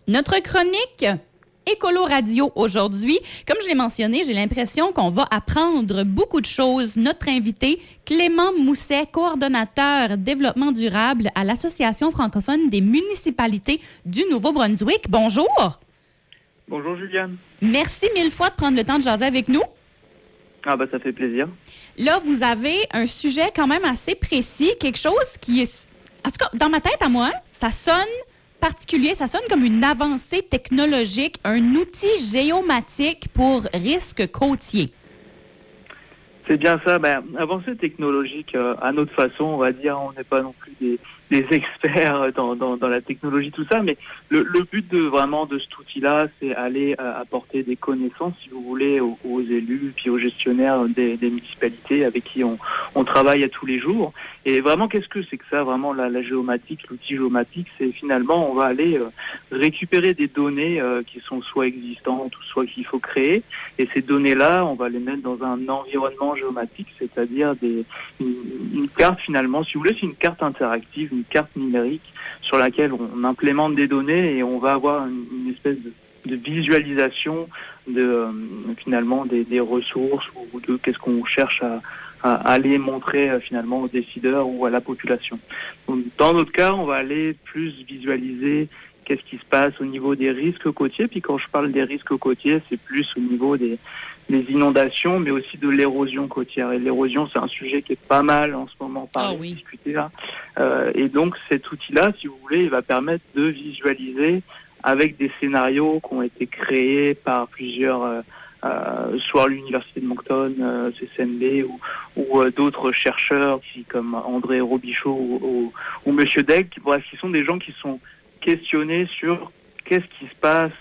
Notre chronique Écolo Radio aujourd'hui. Comme je l'ai mentionné, j'ai l'impression qu'on va apprendre beaucoup de choses. Notre invité, Clément Mousset, coordonnateur développement durable à l'Association francophone des municipalités du Nouveau-Brunswick. Bonjour. Bonjour Juliane. Merci mille fois de prendre le temps de jaser avec nous. Ah bah ça fait plaisir. Là, vous avez un sujet quand même assez précis, quelque chose qui est... En tout cas, dans ma tête à moi, ça sonne particulier, ça sonne comme une avancée technologique, un outil géomatique pour risques côtiers. C'est bien ça. Avancée technologique, à notre façon, on va dire, on n'est pas non plus des experts dans la technologie, tout ça, mais le but de cet outil-là, c'est aller apporter des connaissances, si vous voulez, aux élus, puis aux gestionnaires des municipalités avec qui on travaille à tous les jours. Et vraiment, qu'est-ce que c'est que ça, vraiment, la géomatique, l'outil géomatique, c'est finalement, on va aller récupérer des données qui sont soit existantes ou soit qu'il faut créer, et ces données-là, on va les mettre dans un environnement géomatique, c'est-à-dire une carte, finalement, si vous voulez, c'est une carte interactive, une carte numérique sur laquelle on implémente des données et on va avoir une espèce de visualisation finalement des ressources ou de qu'est-ce qu'on cherche à aller montrer finalement aux décideurs ou à la population. Donc, dans notre cas, on va aller plus visualiser qu'est-ce qui se passe au niveau des risques côtiers. Puis quand je parle des risques côtiers, c'est plus au niveau des inondations, mais aussi de l'érosion côtière. Et l'érosion, c'est un sujet qui est pas mal en ce moment discuté là. Et donc cet outil-là, si vous voulez, il va permettre de visualiser avec des scénarios qui ont été créés par plusieurs, soit l'Université de Moncton, CCNB ou d'autres chercheurs comme André Robichaud ou Monsieur Degg, qui sont des gens qui sont questionnés sur qu'est-ce qui se passe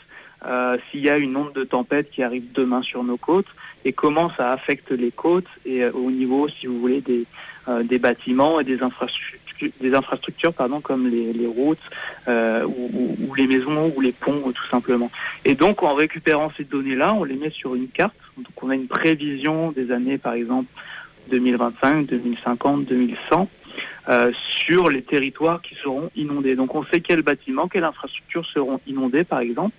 s'il y a une onde de tempête qui arrive demain sur nos côtes et comment ça affecte les côtes et au niveau, si vous voulez, des bâtiments et des infrastructures comme les routes ou les maisons ou les ponts tout simplement. Et donc en récupérant ces données-là, on les met sur une carte. Donc on a une prévision des années par exemple 2025, 2050, 2100 sur les territoires qui seront inondés. Donc on sait quels bâtiments, quelles infrastructures seront inondées par exemple.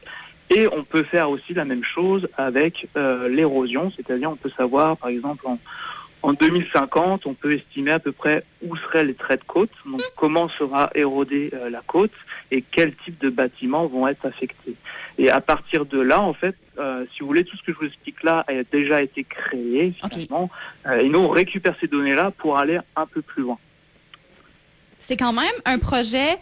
Et on peut faire aussi la même chose avec l'érosion, c'est-à-dire on peut savoir, par exemple, en 2050, on peut estimer à peu près où seraient les traits de côte, donc comment sera érodée la côte et quel type de bâtiments vont être affectés. Et à partir de là, en fait, si vous voulez, tout ce que je vous explique là a déjà été créé, finalement, et nous, on récupère ces données-là pour aller un peu plus loin. C'est quand même un projet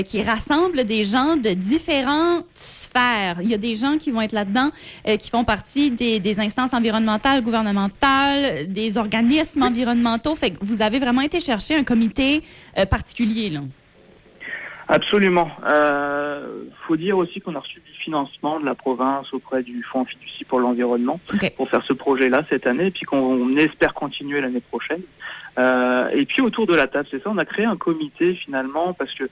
qui rassemble des gens de différentes sphères. Il y a des gens qui vont être là-dedans, qui font partie des instances environnementales, gouvernementales, des organismes environnementaux. Fait que vous avez vraiment été chercher un comité particulier, là. Absolument. Faut dire aussi qu'on a reçu du financement de la province auprès du Fonds Fiducie pour l'environnement pour faire ce projet-là cette année, et puis qu'on espère continuer l'année prochaine. Et puis autour de la table, c'est ça, on a créé un comité finalement parce que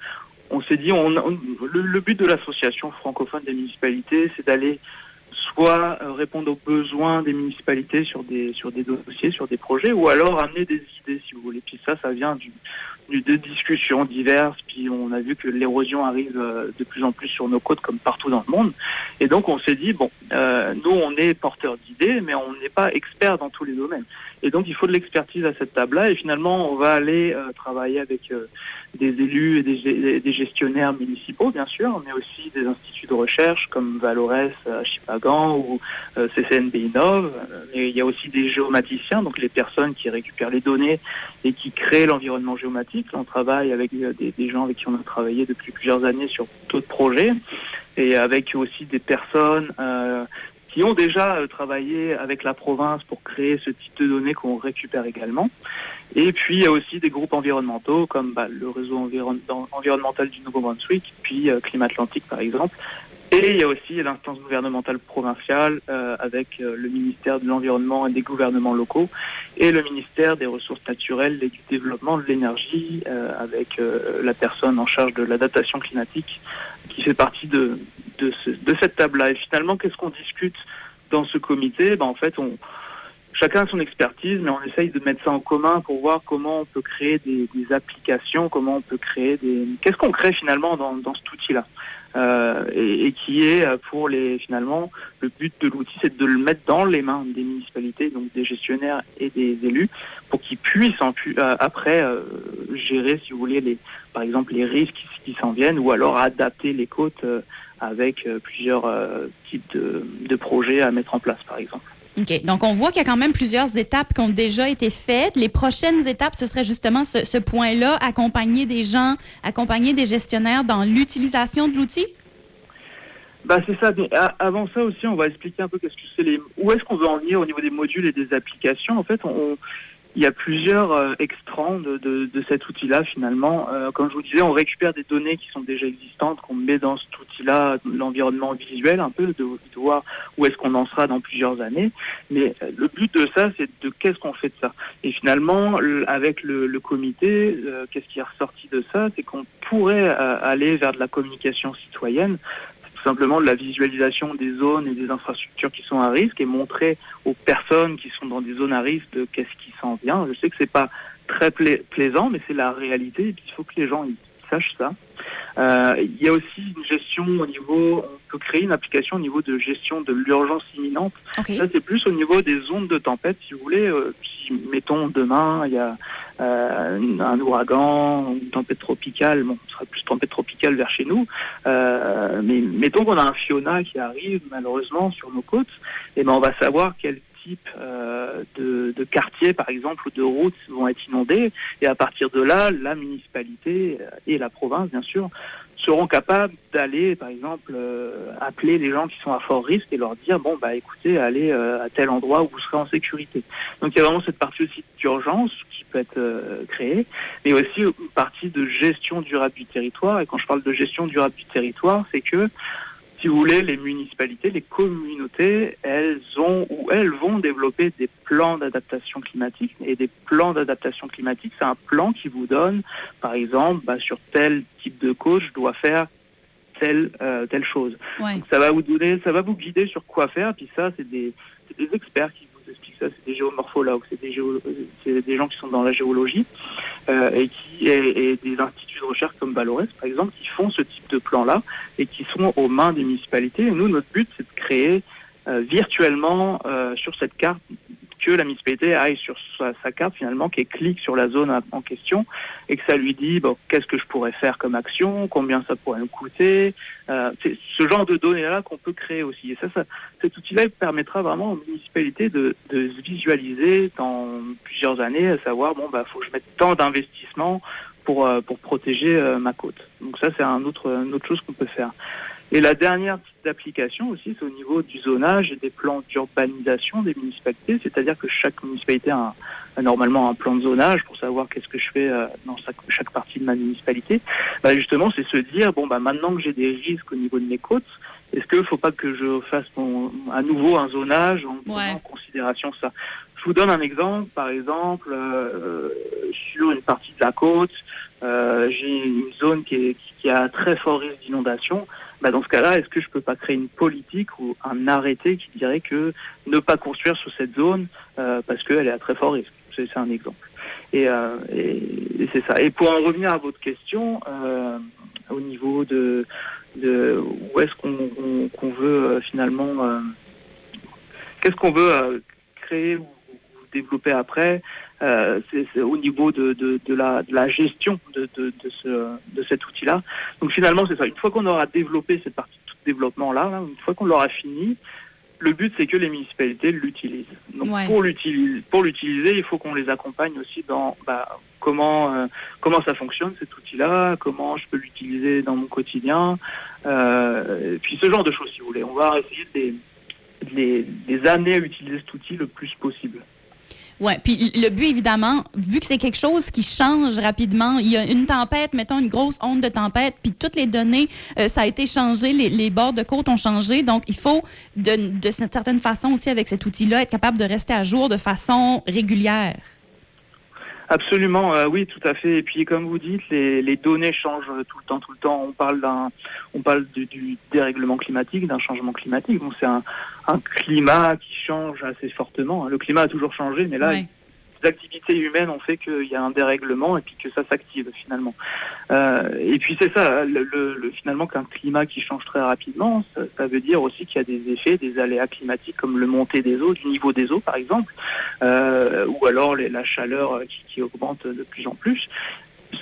on s'est dit, le but de l'association francophone des municipalités, c'est d'aller soit répondre aux besoins des municipalités sur des dossiers, sur des projets, ou alors amener des idées, si vous voulez. Puis ça vient de discussions diverses, puis on a vu que l'érosion arrive de plus en plus sur nos côtes, comme partout dans le monde. Et donc on s'est dit, nous on est porteurs d'idées, mais on n'est pas experts dans tous les domaines. Et donc il faut de l'expertise à cette table-là, et finalement on va aller travailler avec des élus et des gestionnaires municipaux, bien sûr, mais aussi des instituts de recherche comme Valores à Chipagan ou CCNB Innov. Mais il y a aussi des géomaticiens, donc les personnes qui récupèrent les données et qui créent l'environnement géomatique. Là, on travaille avec des gens avec qui on a travaillé depuis plusieurs années sur d'autres projets, et avec aussi des personnes qui ont déjà travaillé avec la province pour créer ce type de données qu'on récupère également. Et puis il y a aussi des groupes environnementaux comme le réseau environnemental du Nouveau-Brunswick, puis Climat Atlantique par exemple. Et il y a aussi l'instance gouvernementale provinciale avec le ministère de l'Environnement et des gouvernements locaux et le ministère des Ressources naturelles et du développement de l'énergie avec la personne en charge de l'adaptation climatique qui fait partie de cette table-là. Et finalement, qu'est-ce qu'on discute dans ce comité ? En fait, chacun a son expertise, mais on essaye de mettre ça en commun pour voir comment on peut créer des applications, comment on peut créer qu'est-ce qu'on crée finalement dans cet outil-là. Et qui est finalement, le but de l'outil, c'est de le mettre dans les mains des municipalités, donc des gestionnaires et des élus, pour qu'ils puissent après gérer, si vous voulez, par exemple les risques qui s'en viennent, ou alors adapter les côtes avec plusieurs types de projets à mettre en place, par exemple. OK. Donc, on voit qu'il y a quand même plusieurs étapes qui ont déjà été faites. Les prochaines étapes, ce serait justement ce point-là, accompagner des gens, accompagner des gestionnaires dans l'utilisation de l'outil? C'est ça. Mais avant ça aussi, on va expliquer un peu où est-ce qu'on veut en venir au niveau des modules et des applications. En fait, il y a plusieurs extrants de cet outil-là, finalement. Comme je vous disais, on récupère des données qui sont déjà existantes, qu'on met dans cet outil-là, l'environnement visuel, un peu, de voir où est-ce qu'on en sera dans plusieurs années. Mais le but de ça, c'est de qu'est-ce qu'on fait de ça. Et finalement, avec le comité, qu'est-ce qui est ressorti de ça, c'est qu'on pourrait aller vers de la communication citoyenne, simplement de la visualisation des zones et des infrastructures qui sont à risque et montrer aux personnes qui sont dans des zones à risque de qu'est-ce qui s'en vient. Je sais que c'est pas très plaisant, mais c'est la réalité et puis il faut que les gens sachent ça. Il y a aussi une gestion on peut créer une application au niveau de gestion de l'urgence imminente. Okay. Ça, c'est plus au niveau des zones de tempête, si vous voulez. Si, mettons, demain, il y a un ouragan, une tempête tropicale, ce sera plus tempête tropicale vers chez nous, mais mettons qu'on a un Fiona qui arrive, malheureusement, sur nos côtes, et on va savoir quel type de quartiers, par exemple, ou de routes vont être inondés. Et à partir de là, la municipalité et la province, bien sûr, seront capables d'aller, par exemple, appeler les gens qui sont à fort risque et leur dire, écoutez, allez à tel endroit où vous serez en sécurité. Donc il y a vraiment cette partie aussi d'urgence qui peut être créée, mais aussi une partie de gestion durable du territoire. Et quand je parle de gestion durable du territoire, c'est que si vous voulez, les municipalités, les communautés, elles vont développer des plans d'adaptation climatique. Et des plans d'adaptation climatique, c'est un plan qui vous donne, par exemple, sur tel type de côte, je dois faire telle chose. Ouais. Donc, ça va vous guider sur quoi faire. Puis ça, c'est des experts qui vous expliquent ça. C'est des géomorphologues, c'est des gens qui sont dans la géologie et des instituts de recherche comme Valores, par exemple, qui font ce type de plan-là et qui sont aux mains des municipalités. Et nous, notre but, c'est de créer virtuellement sur cette carte, que la municipalité aille sur sa carte finalement, qu'elle clique sur la zone en question et que ça lui dit qu'est-ce que je pourrais faire comme action, combien ça pourrait me coûter. C'est ce genre de données-là qu'on peut créer aussi. Et cet outil-là il permettra vraiment aux municipalités de se visualiser dans plusieurs années, à savoir faut que je mette tant d'investissements pour protéger ma côte. Donc ça, c'est une autre chose qu'on peut faire. Et la dernière type d'application aussi, c'est au niveau du zonage et des plans d'urbanisation des municipalités, c'est-à-dire que chaque municipalité a normalement un plan de zonage pour savoir qu'est-ce que je fais dans chaque partie de ma municipalité. Justement, c'est se dire, maintenant que j'ai des risques au niveau de mes côtes, est-ce qu'il ne faut pas que je fasse à nouveau un zonage en prenant en considération ça? Je vous donne un exemple. Par exemple, sur une partie de la côte, j'ai une zone qui a très fort risque d'inondation. Dans ce cas-là, est-ce que je peux pas créer une politique ou un arrêté qui dirait que ne pas construire sur cette zone parce qu'elle est à très fort risque? C'est un exemple. Et c'est ça. Et pour en revenir à votre question, au niveau de où est-ce qu'on veut finalement, qu'est-ce qu'on veut créer ou développer après, c'est au niveau de la gestion de cet outil-là. Donc finalement, c'est ça. Une fois qu'on aura développé cette partie de développement-là, une fois qu'on l'aura fini, le but, c'est que les municipalités l'utilisent. Donc pour l'utiliser, il faut qu'on les accompagne aussi dans comment ça fonctionne cet outil-là, comment je peux l'utiliser dans mon quotidien, et puis ce genre de choses, si vous voulez. On va essayer de les amener à utiliser cet outil le plus possible. Oui, puis le but, évidemment, vu que c'est quelque chose qui change rapidement, il y a une tempête, mettons une grosse onde de tempête, puis toutes les données, ça a été changé, les bords de côte ont changé, donc il faut, de certaine façon aussi avec cet outil-là, être capable de rester à jour de façon régulière. Absolument, oui, tout à fait. Et puis, comme vous dites, les données changent tout le temps. On parle du dérèglement climatique, d'un changement climatique. Donc, c'est un climat qui change assez fortement. Le climat a toujours changé, mais là, Ouais. les activités humaines ont fait qu'il y a un dérèglement et puis que ça s'active finalement. Et puis c'est ça, finalement qu'un climat qui change très rapidement, ça veut dire aussi qu'il y a des effets, des aléas climatiques comme le montée des eaux, du niveau des eaux par exemple, ou alors la chaleur qui augmente de plus en plus.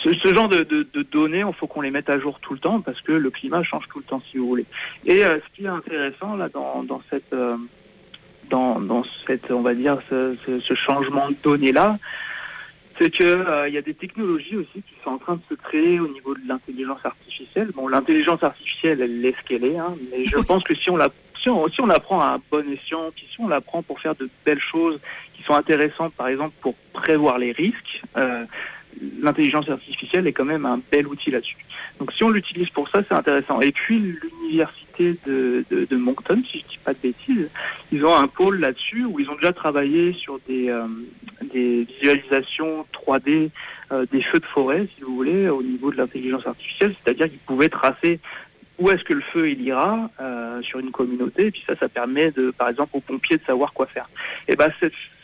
Ce genre de données, il faut qu'on les mette à jour tout le temps parce que le climat change tout le temps si vous voulez. Et ce qui est intéressant là dans cette on va dire, ce changement de données-là, c'est que y a des technologies aussi qui sont en train de se créer au niveau de l'intelligence artificielle. Bon, l'intelligence artificielle, elle est ce qu'elle est, hein, mais je pense que si on la prend à un bon escient, puis si on la prend pour faire de belles choses qui sont intéressantes, par exemple pour prévoir les risques, l'intelligence artificielle est quand même un bel outil là-dessus. Donc si on l'utilise pour ça, c'est intéressant. Et puis l'université de Moncton, si je dis pas de bêtises, ils ont un pôle là-dessus où ils ont déjà travaillé sur des visualisations 3D des feux de forêt, si vous voulez, au niveau de l'intelligence artificielle, c'est-à-dire qu'ils pouvaient tracer où est-ce que le feu il ira sur une communauté, et puis ça permet par exemple aux pompiers de savoir quoi faire. Et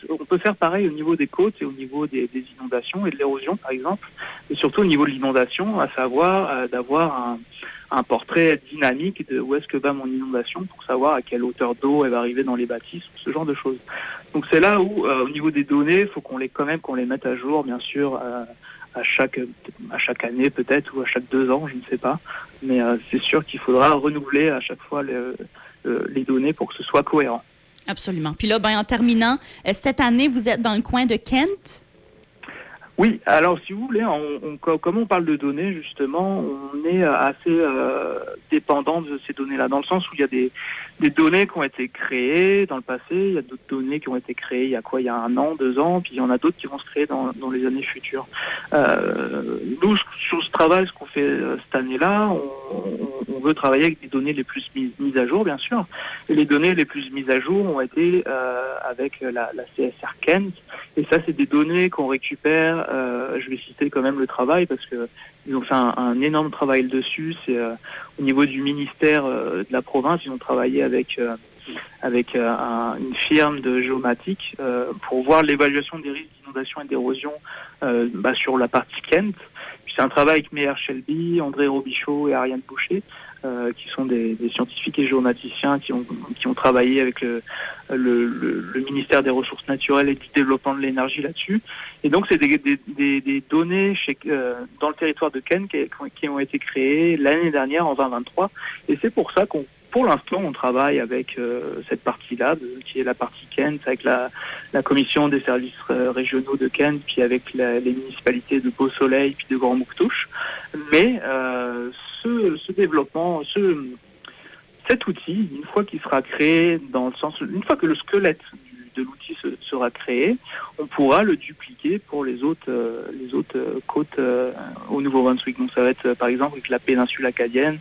on peut faire pareil au niveau des côtes et au niveau des inondations et de l'érosion par exemple, et surtout au niveau de l'inondation, à savoir d'avoir un portrait dynamique de où est-ce que va mon inondation pour savoir à quelle hauteur d'eau elle va arriver dans les bâtisses, ce genre de choses. Donc c'est là où au niveau des données, il faut qu'on les mette à jour, bien sûr. À chaque année peut-être ou à chaque 2 ans, je ne sais pas. Mais c'est sûr qu'il faudra renouveler à chaque fois les données pour que ce soit cohérent. Absolument. Puis là, en terminant, cette année, vous êtes dans le coin de Kent? Oui, alors si vous voulez, comme on parle de données, justement, on est assez dépendant de ces données-là, dans le sens où il y a des données qui ont été créées dans le passé, il y a d'autres données qui ont été créées il y a 1 an, 2 ans, puis il y en a d'autres qui vont se créer dans les années futures. Nous, sur ce travail, ce qu'on fait cette année-là, on veut travailler avec des données les plus mises à jour, bien sûr, et les données les plus mises à jour ont été avec la CSR Kent, et ça, c'est des données qu'on récupère. Je vais citer quand même le travail parce que ils ont fait un énorme travail dessus. C'est au niveau du ministère de la province, ils ont travaillé avec une firme de géomatique pour voir l'évaluation des risques d'inondation et d'érosion sur la partie Kent. Puis c'est un travail avec Meyer Shelby, André Robichaud et Ariane Boucher, qui sont des scientifiques et géomaticiens qui ont travaillé avec le ministère des Ressources naturelles et du développement de l'énergie là-dessus. Et donc c'est des données dans le territoire de Kent qui ont été créées l'année dernière en 2023. Et c'est pour ça pour l'instant, on travaille avec cette partie-là, qui est la partie Kent, avec la commission des services régionaux de Kent, puis avec les municipalités de Beau-Soleil, puis de Grand-Mouctouche. Mais ce développement, cet outil, une fois qu'il sera créé, une fois que le squelette de l'outil sera créé, on pourra le dupliquer pour les autres côtes au Nouveau-Brunswick. Donc ça va être par exemple avec la péninsule acadienne.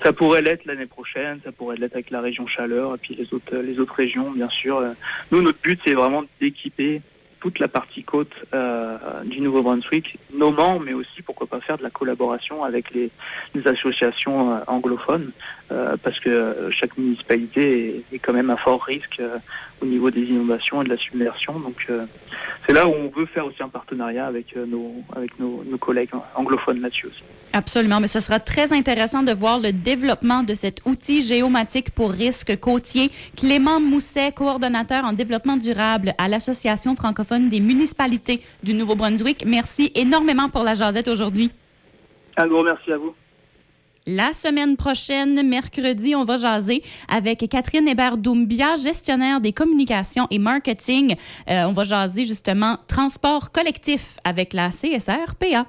Ça pourrait l'être l'année prochaine, ça pourrait l'être avec la région Chaleur et puis les autres régions, bien sûr. Nous, notre but, c'est vraiment d'équiper toute la partie côte du Nouveau-Brunswick, nos membres, mais aussi, pourquoi pas, faire de la collaboration avec les associations anglophones, parce que chaque municipalité est quand même à fort risque au niveau des inondations et de la submersion. Donc, c'est là où on veut faire aussi un partenariat avec nos collègues anglophones là-dessus aussi. Absolument, mais ce sera très intéressant de voir le développement de cet outil géomatique pour risques côtiers. Clément Mousset, coordonnateur en développement durable à l'Association francophone des municipalités du Nouveau-Brunswick. Merci énormément pour la jasette aujourd'hui. Un gros merci à vous. La semaine prochaine, mercredi, on va jaser avec Catherine Hébert-Doumbia, gestionnaire des communications et marketing. On va jaser justement transport collectif avec la CSRPA.